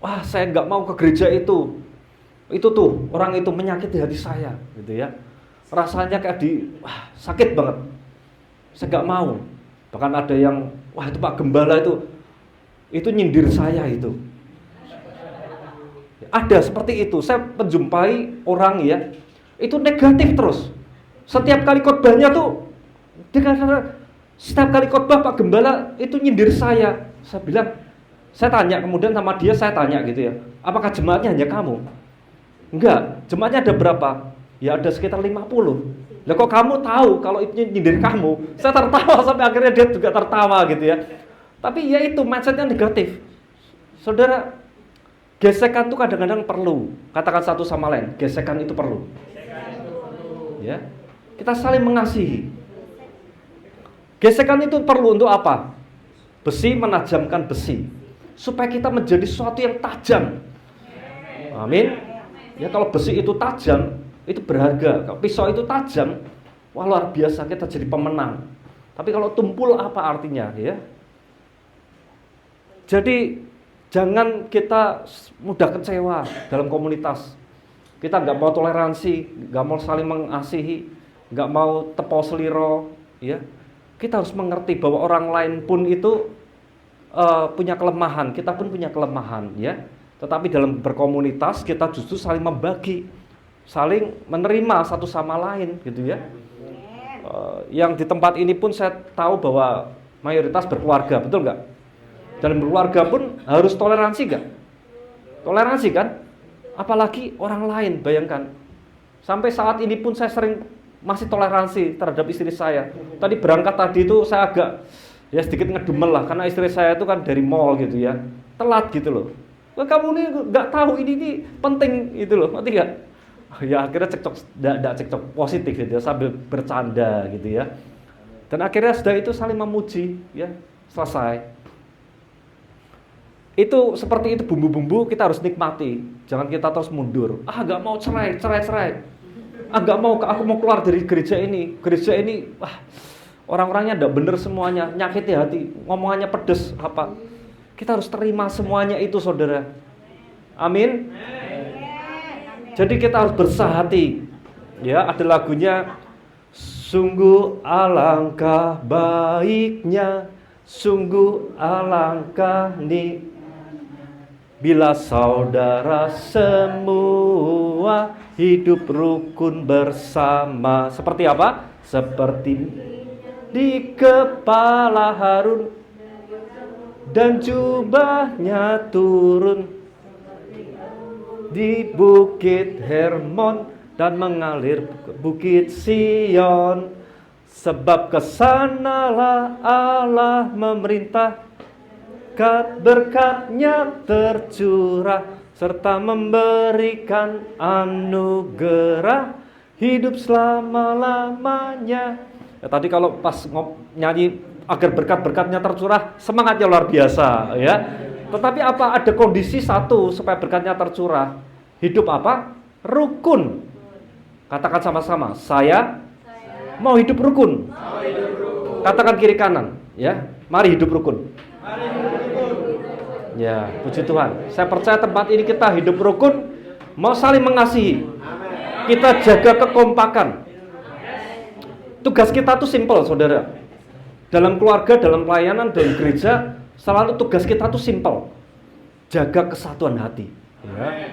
wah, saya nggak mau ke gereja itu tuh orang itu menyakiti hati saya, gitu, ya. Rasanya kayak sakit banget. Saya nggak mau. Bahkan ada yang, wah, itu Pak Gembala itu nyindir saya itu. Ada seperti itu. Saya menjumpai orang, ya, itu negatif terus. Setiap kali khotbahnya tuh, setiap kali khotbah Pak Gembala itu nyindir saya. Saya bilang, saya tanya kemudian sama dia, saya tanya gitu, ya, apakah jemaatnya hanya kamu? Enggak, jemaatnya ada berapa? Ya ada sekitar 50. Lah kok kamu tahu kalau itu nyindir kamu? Saya tertawa sampai akhirnya dia juga tertawa gitu, ya. Tapi ya itu mindsetnya negatif. Saudara, gesekan itu kadang-kadang perlu. Katakan satu sama lain, gesekan itu perlu. Ya, kita saling mengasihi. Gesekan itu perlu untuk apa? Besi menajamkan besi, supaya kita menjadi sesuatu yang tajam. Amin. Ya, kalau besi itu tajam, itu berharga. Kalau pisau itu tajam, wah, luar biasa, kita jadi pemenang. Tapi kalau tumpul apa artinya, ya? Jadi jangan kita mudah kecewa dalam komunitas. Kita nggak mau toleransi, nggak mau saling mengasihi, nggak mau tepau seliro, ya. Kita harus mengerti bahwa orang lain pun itu punya kelemahan, kita pun punya kelemahan, ya. Tetapi dalam berkomunitas kita justru saling membagi, saling menerima satu sama lain, gitu, ya. Yang di tempat ini pun saya tahu bahwa mayoritas berkeluarga, betul nggak? Dalam berkeluarga pun harus toleransi nggak? Toleransi kan? Apalagi orang lain, bayangkan. Sampai saat ini pun saya sering masih toleransi terhadap istri saya. Tadi berangkat tadi itu saya agak, ya, sedikit ngedumel lah, karena istri saya itu kan dari mall gitu, ya. Telat gitu loh. Wah, kamu nih nggak tahu ini penting itu loh, ngerti nggak? Ya akhirnya cekcok, tidak cekcok positif gitu ya, sambil bercanda gitu ya. Dan akhirnya sudah itu saling memuji, ya selesai. Itu seperti itu bumbu-bumbu kita harus nikmati, jangan kita terus mundur. Nggak mau cerai. Nggak mau, aku mau keluar dari gereja ini. Gereja ini, orang-orangnya nggak bener semuanya, nyakiti hati, ngomongannya pedes apa. Kita harus terima semuanya itu, saudara. Amin. Jadi kita harus bersahati. Ya, ada lagunya, sungguh alangkah baiknya, sungguh alangkah bila saudara semua hidup rukun bersama. Seperti apa? Seperti di kepala Harun dan jubahnya turun di bukit Hermon dan mengalir ke bukit Sion. Sebab kesanalah Allah memerintah, berkat-berkatnya tercurah, serta memberikan anugerah hidup selama-lamanya. Ya, tadi kalau pas nyanyi agar berkat-berkatnya tercurah, semangatnya luar biasa ya. Tetapi apa, ada kondisi satu supaya berkatnya tercurah. Hidup apa? Rukun. Katakan sama-sama, saya mau hidup rukun. Katakan kiri kanan ya. Mari hidup rukun. Ya, puji Tuhan. Saya percaya tempat ini kita hidup rukun, mau saling mengasihi. Kita jaga kekompakan. Tugas kita tuh simpel, saudara. Dalam keluarga, dalam pelayanan, dalam gereja, selalu tugas kita tuh simpel. Jaga kesatuan hati. Ya.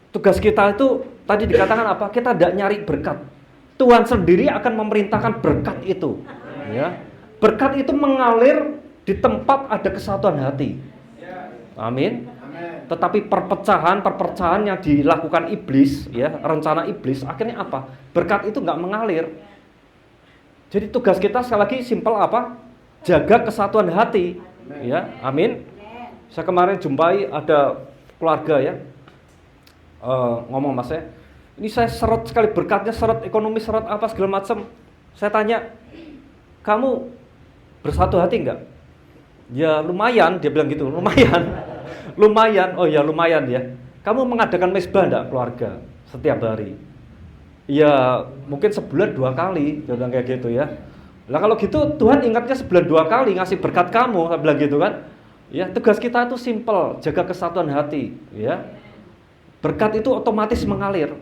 Tugas kita itu tadi dikatakan apa? Kita tidak nyari berkat. Tuhan sendiri akan memerintahkan berkat itu. Ya. Berkat itu mengalir di tempat ada kesatuan hati. Amin. Tetapi perpecahan yang dilakukan iblis, ya, rencana iblis, akhirnya apa? Berkat itu nggak mengalir. Jadi tugas kita sekali lagi simpel apa? Jaga kesatuan hati. Ya, amin. Saya kemarin jumpai ada keluarga ya, ngomong mas saya, ini saya seret sekali berkatnya, seret ekonomi, seret apa segala macam. Saya tanya, kamu bersatu hati enggak? Ya lumayan, dia bilang gitu, lumayan. Oh ya lumayan ya. Kamu mengadakan mesbah enggak keluarga setiap hari? Ya mungkin sebulan 2 kali, dia bilang kayak gitu ya. Lah kalau gitu Tuhan ingatnya sebulan 2 kali ngasih berkat kamu, saya bilang gitu kan. Ya tugas kita itu simple, jaga kesatuan hati. Ya berkat itu otomatis mengalir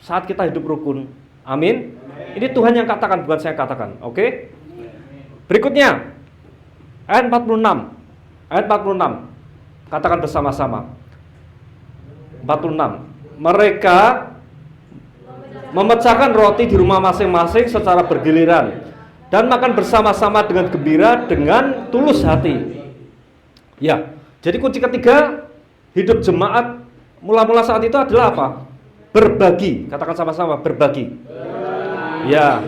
saat kita hidup rukun. Amin. Ini Tuhan yang katakan, bukan saya katakan. Oke. Berikutnya ayat 46. Ayat 46. Katakan bersama-sama. 46. Mereka memecahkan roti di rumah masing-masing secara bergiliran dan makan bersama-sama dengan gembira dengan tulus hati. Ya, jadi kunci ketiga hidup jemaat mula-mula saat itu adalah apa? Berbagi. Katakan sama-sama, berbagi. Ya,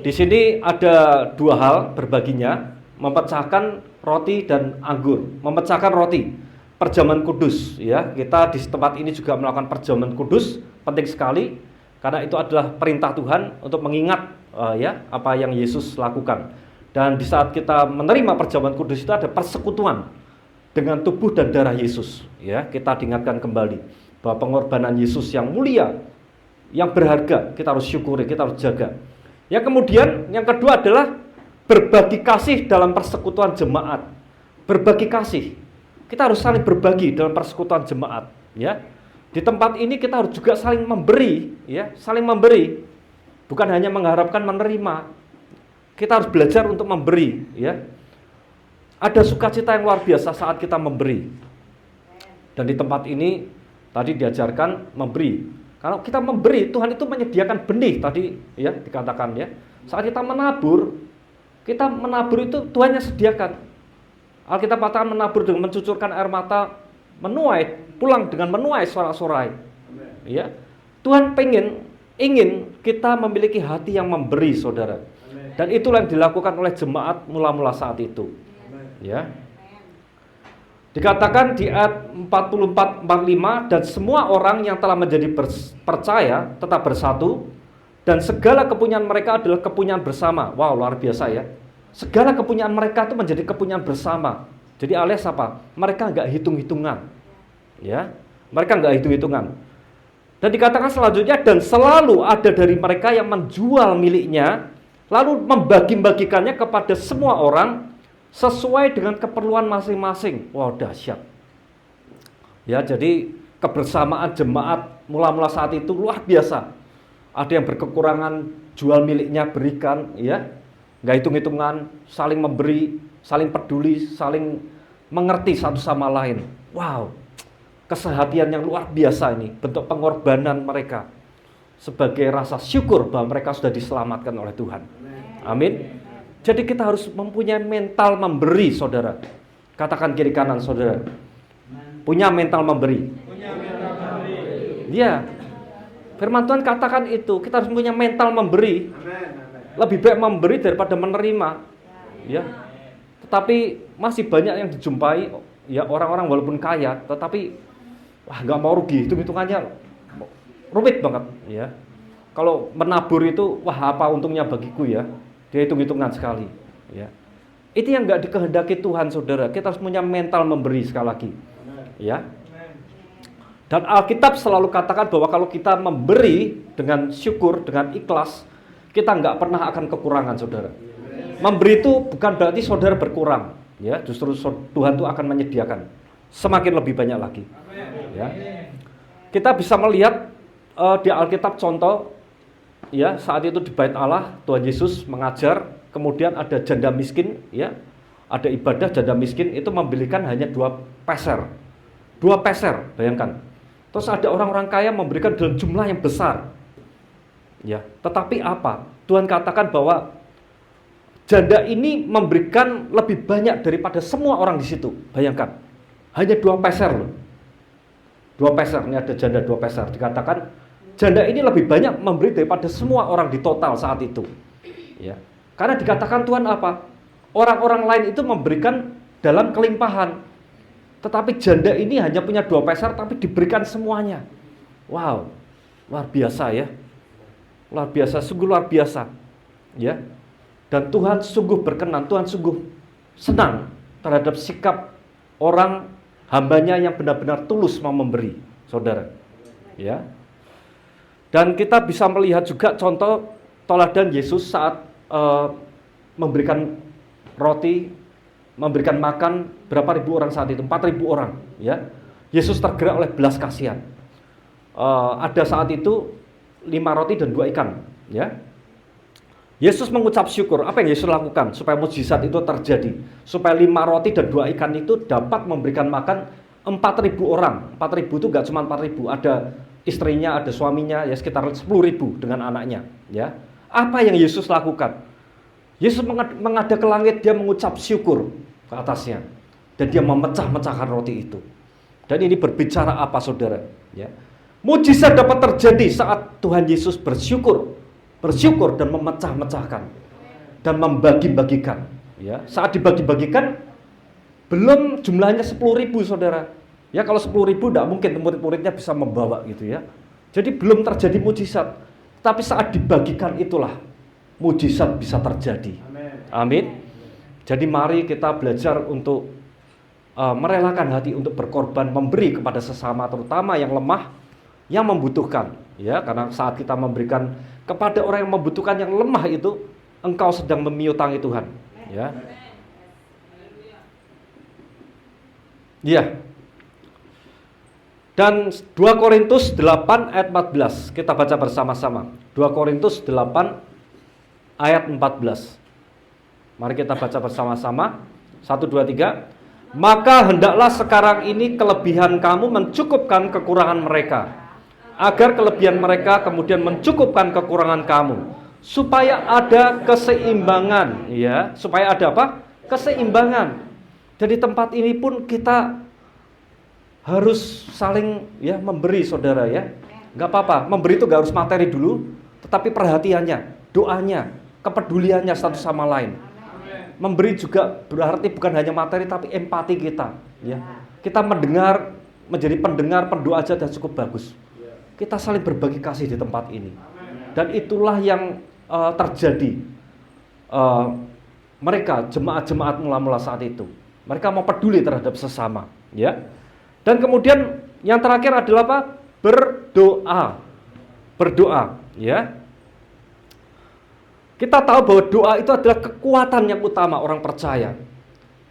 di sini ada 2 hal berbaginya, memecahkan roti dan anggur. Memecahkan roti, perjamuan kudus. Ya, kita di tempat ini juga melakukan perjamuan kudus, penting sekali karena itu adalah perintah Tuhan untuk mengingat ya apa yang Yesus lakukan. Dan di saat kita menerima perjamuan kudus itu ada persekutuan dengan tubuh dan darah Yesus. Ya, kita diingatkan kembali bahwa pengorbanan Yesus yang mulia, yang berharga, kita harus syukuri, kita harus jaga. Yang kemudian, yang kedua adalah berbagi kasih dalam persekutuan jemaat. Berbagi kasih. Kita harus saling berbagi dalam persekutuan jemaat, ya. Di tempat ini kita harus juga saling memberi, ya, saling memberi. Bukan hanya mengharapkan menerima. Kita harus belajar untuk memberi, ya. Ada sukacita yang luar biasa saat kita memberi. Dan di tempat ini tadi diajarkan memberi. Kalau kita memberi, Tuhan itu menyediakan benih tadi ya dikatakan ya. Saat kita menabur itu Tuhan yang sediakan. Alkitab katakan menabur dengan mencucurkan air mata, menuai, pulang dengan menuai sorak-sorai. Ya. Tuhan ingin kita memiliki hati yang memberi, saudara. Dan itulah yang dilakukan oleh jemaat mula-mula saat itu. Ya. Dikatakan di ayat 44-45, dan semua orang yang telah menjadi percaya tetap bersatu, dan segala kepunyaan mereka adalah kepunyaan bersama. Wow, luar biasa ya. Segala kepunyaan mereka itu menjadi kepunyaan bersama. Jadi alias apa? Mereka nggak hitung-hitungan. Ya, mereka nggak hitung-hitungan. Dan dikatakan selanjutnya, dan selalu ada dari mereka yang menjual miliknya, lalu membagi-bagikannya kepada semua orang sesuai dengan keperluan masing-masing. Wow, dahsyat. Ya, jadi kebersamaan jemaat mula-mula saat itu luar biasa. Ada yang berkekurangan, jual miliknya, berikan, ya, nggak hitung-hitungan, saling memberi, saling peduli, saling mengerti satu sama lain. Wow, kesehatian yang luar biasa ini, bentuk pengorbanan mereka sebagai rasa syukur bahwa mereka sudah diselamatkan oleh Tuhan. Amin. Jadi kita harus mempunyai mental memberi, saudara. Katakan kiri kanan, saudara. Punya mental memberi. Iya. Firman Tuhan katakan itu, kita harus punya mental memberi. Lebih baik memberi daripada menerima. Ya. Tetapi masih banyak yang dijumpai, ya, orang-orang walaupun kaya, tetapi wah, nggak mau rugi, hitung-hitungannya rumit banget, ya. Kalau menabur itu, wah, apa untungnya bagiku, ya. Dia hitung-hitungan sekali, ya. Itu yang nggak dikehendaki Tuhan, saudara. Kita harus punya mental memberi sekali lagi, ya. Dan Alkitab selalu katakan bahwa kalau kita memberi dengan syukur, dengan ikhlas, kita nggak pernah akan kekurangan, saudara. Memberi itu bukan berarti saudara berkurang, ya. Justru Tuhan itu akan menyediakan semakin lebih banyak lagi. Ya. Kita bisa melihat di Alkitab contoh, ya, saat itu di Bait Allah Tuhan Yesus mengajar, kemudian ada janda miskin, ya, ada ibadah janda miskin itu memberikan hanya 2 peser, 2 peser, bayangkan. Terus ada orang-orang kaya memberikan dalam jumlah yang besar, ya. Tetapi apa? Tuhan katakan bahwa janda ini memberikan lebih banyak daripada semua orang di situ. Bayangkan, hanya 2 peser loh. 2 peser, ini ada janda 2 peser. Dikatakan janda ini lebih banyak memberi daripada semua orang di total saat itu. Ya. Karena dikatakan Tuhan apa? Orang-orang lain itu memberikan dalam kelimpahan. Tetapi janda ini hanya punya 2 peser tapi diberikan semuanya. Wow, luar biasa ya. Luar biasa, sungguh luar biasa. Ya. Dan Tuhan sungguh berkenan, Tuhan sungguh senang terhadap sikap orang hambanya yang benar-benar tulus mau memberi, saudara. Ya. Dan kita bisa melihat juga contoh teladan Yesus saat memberikan roti, memberikan makan berapa ribu orang saat itu? 4.000 orang. Ya. Yesus tergerak oleh belas kasihan. Ada saat itu 5 roti dan 2 ikan. Ya. Yesus mengucap syukur. Apa yang Yesus lakukan supaya mukjizat itu terjadi? Supaya 5 roti dan 2 ikan itu dapat memberikan makan 4.000 orang. 4.000 itu gak cuma 4.000, ada istrinya, ada suaminya, ya sekitar 10.000 dengan anaknya. Ya. Apa yang Yesus lakukan? Yesus menghadap ke langit, dia mengucap syukur ke atasnya. Dan dia memecah-mecahkan roti itu. Dan ini berbicara apa, saudara? Ya. Mukjizat dapat terjadi saat Tuhan Yesus bersyukur dan memecah-mecahkan dan membagi-bagikan. Ya, saat dibagi-bagikan belum jumlahnya 10.000, saudara. Ya, kalau 10.000 tidak mungkin murid-muridnya bisa membawa gitu ya. Jadi belum terjadi mukjizat. Tapi saat dibagikan itulah mukjizat bisa terjadi. Amin. Jadi mari kita belajar untuk merelakan hati untuk berkorban, memberi kepada sesama, terutama yang lemah, yang membutuhkan. Ya, karena saat kita memberikan kepada orang yang membutuhkan, yang lemah itu, engkau sedang memiutangi Tuhan. Ya. Ya. Dan 2 Korintus 8 ayat 14, kita baca bersama-sama. 2 Korintus 8 ayat 14. Mari kita baca bersama-sama. 1, 2, 3. Maka hendaklah sekarang ini kelebihan kamu mencukupkan kekurangan mereka, agar kelebihan mereka kemudian mencukupkan kekurangan kamu, supaya ada keseimbangan, ya. Supaya ada apa? Keseimbangan. Jadi tempat ini pun kita harus saling, ya, memberi, saudara, ya. Gak apa-apa, memberi itu gak harus materi dulu, tetapi perhatiannya, doanya, kepeduliannya satu sama lain. Memberi juga berarti bukan hanya materi tapi empati kita, ya. Kita mendengar, menjadi pendengar, pendoa aja dan cukup bagus. Kita saling berbagi kasih di tempat ini. Dan itulah yang terjadi. Mereka jemaat-jemaat mula-mula saat itu. Mereka mau peduli terhadap sesama, ya. Dan kemudian yang terakhir adalah apa? Berdoa. Berdoa, ya. Kita tahu bahwa doa itu adalah kekuatan yang utama orang percaya.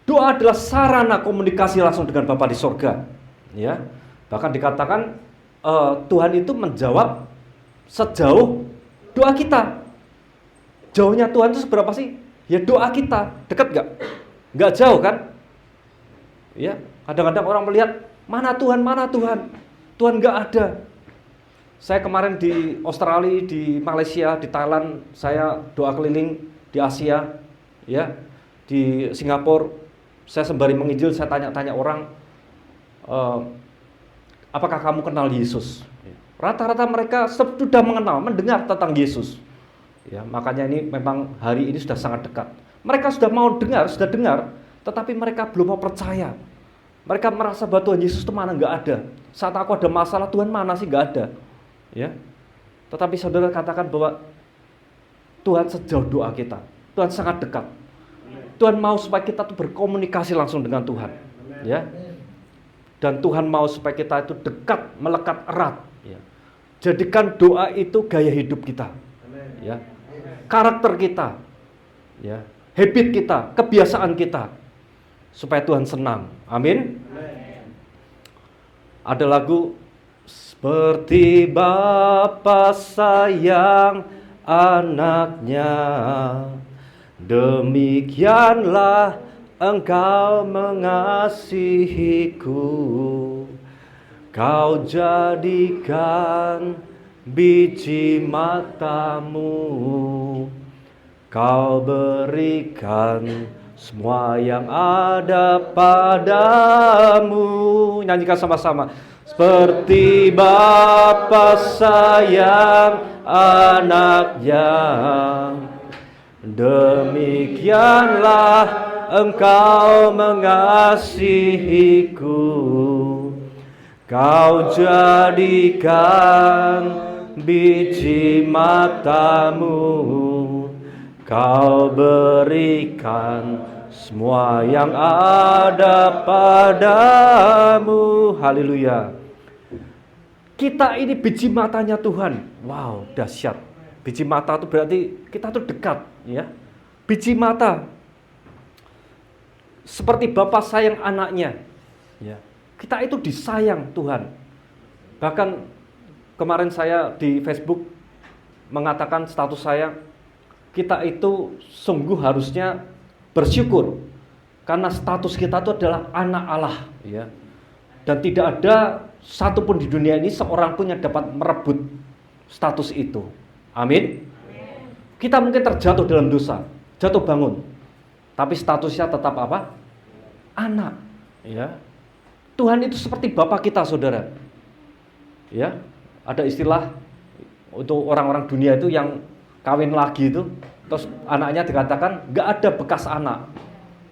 Doa adalah sarana komunikasi langsung dengan Bapa di sorga. Ya, bahkan dikatakan Tuhan itu menjawab sejauh doa kita. Jauhnya Tuhan itu seberapa sih? Ya doa kita. Dekat nggak? Nggak jauh kan? Ya, kadang-kadang orang melihat mana Tuhan, mana Tuhan. Tuhan nggak ada. Saya kemarin di Australia, di Malaysia, di Thailand, saya doa keliling di Asia, ya, di Singapura. Saya sembari menginjil, saya tanya-tanya orang, apakah kamu kenal Yesus? Rata-rata mereka sudah mengenal, mendengar tentang Yesus. Ya, makanya ini memang hari ini sudah sangat dekat. Mereka sudah mau dengar, sudah dengar, tetapi mereka belum mau percaya. Mereka merasa bahwa Tuhan Yesus itu mana, nggak ada. Saat aku ada masalah, Tuhan mana sih, nggak ada. Ya, tetapi saudara katakan bahwa Tuhan sejauh doa kita, Tuhan sangat dekat. Tuhan mau supaya kita tuh berkomunikasi langsung dengan Tuhan, ya. Dan Tuhan mau supaya kita itu dekat, melekat erat. Ya. Jadikan doa itu gaya hidup kita, ya, karakter kita, ya, habit kita, kebiasaan kita, supaya Tuhan senang. Amin. Ada lagu. Seperti Bapa sayang anaknya, demikianlah Engkau mengasihiku. Kau jadikan biji matamu, Kau berikan semua yang ada padamu. Nyanyikan sama-sama. Seperti Bapa sayang anaknya, demikianlah Engkau mengasihiku. Kau jadikan biji matamu, Kau berikan semua yang ada padamu. Haleluya. Kita ini biji matanya Tuhan. Wow, dahsyat. Biji mata itu berarti kita tuh dekat, ya. Biji mata seperti Bapa sayang anaknya, ya. Kita itu disayang Tuhan. Bahkan kemarin saya di Facebook mengatakan status saya, kita itu sungguh harusnya bersyukur karena status kita itu adalah anak Allah, ya. Dan tidak ada satupun di dunia ini seorang pun yang dapat merebut status itu. Amin. Kita mungkin terjatuh dalam dosa, jatuh bangun, tapi statusnya tetap apa? Anak, ya. Tuhan itu seperti Bapa kita, saudara. Ya, ada istilah untuk orang-orang dunia itu yang kawin lagi itu, terus anaknya dikatakan nggak ada bekas anak,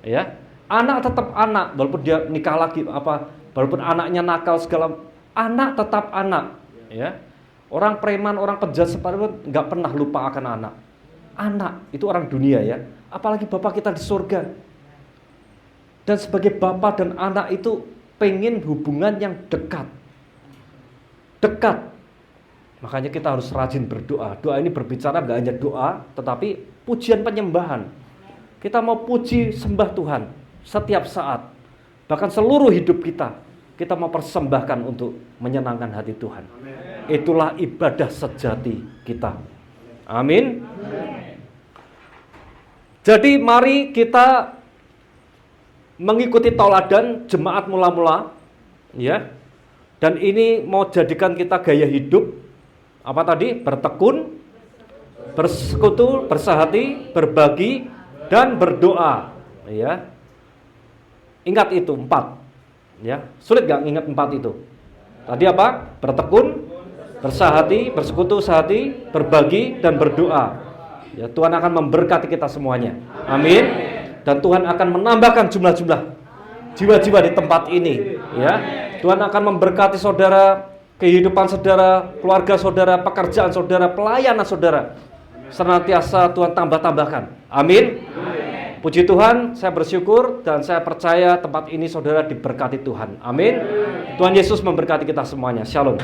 ya. Anak tetap anak, walaupun dia nikah lagi walaupun anaknya nakal segala, anak tetap anak, ya. Orang preman, orang penjahat seperti nggak pernah lupa akan anak. Anak itu orang dunia, ya. Apalagi Bapa kita di surga. Dan sebagai Bapa dan anak itu pengen hubungan yang dekat. Dekat. Makanya kita harus rajin berdoa. Doa ini berbicara nggak hanya doa, tetapi pujian penyembahan. Kita mau puji sembah Tuhan setiap saat. Bahkan seluruh hidup kita mau persembahkan untuk menyenangkan hati Tuhan. Itulah ibadah sejati kita. Amin. Jadi mari kita mengikuti tauladan jemaat mula-mula, ya. Dan ini mau jadikan kita gaya hidup. Apa tadi? Bertekun, bersekutu, bersahati, berbagi, dan berdoa, ya. Ingat itu 4, ya. Sulit gak ingat 4 itu? Tadi apa? Bertekun, bersahati, bersekutu, sehati, berbagi, dan berdoa. Ya, Tuhan akan memberkati kita semuanya. Amin. Dan Tuhan akan menambahkan jumlah-jumlah jiwa-jiwa di tempat ini, ya. Tuhan akan memberkati saudara, kehidupan saudara, keluarga saudara, pekerjaan saudara, pelayanan saudara. Senantiasa Tuhan tambah-tambahkan. Amin. Puji Tuhan, saya bersyukur dan saya percaya tempat ini saudara diberkati Tuhan. Amin. Tuhan Yesus memberkati kita semuanya. Shalom.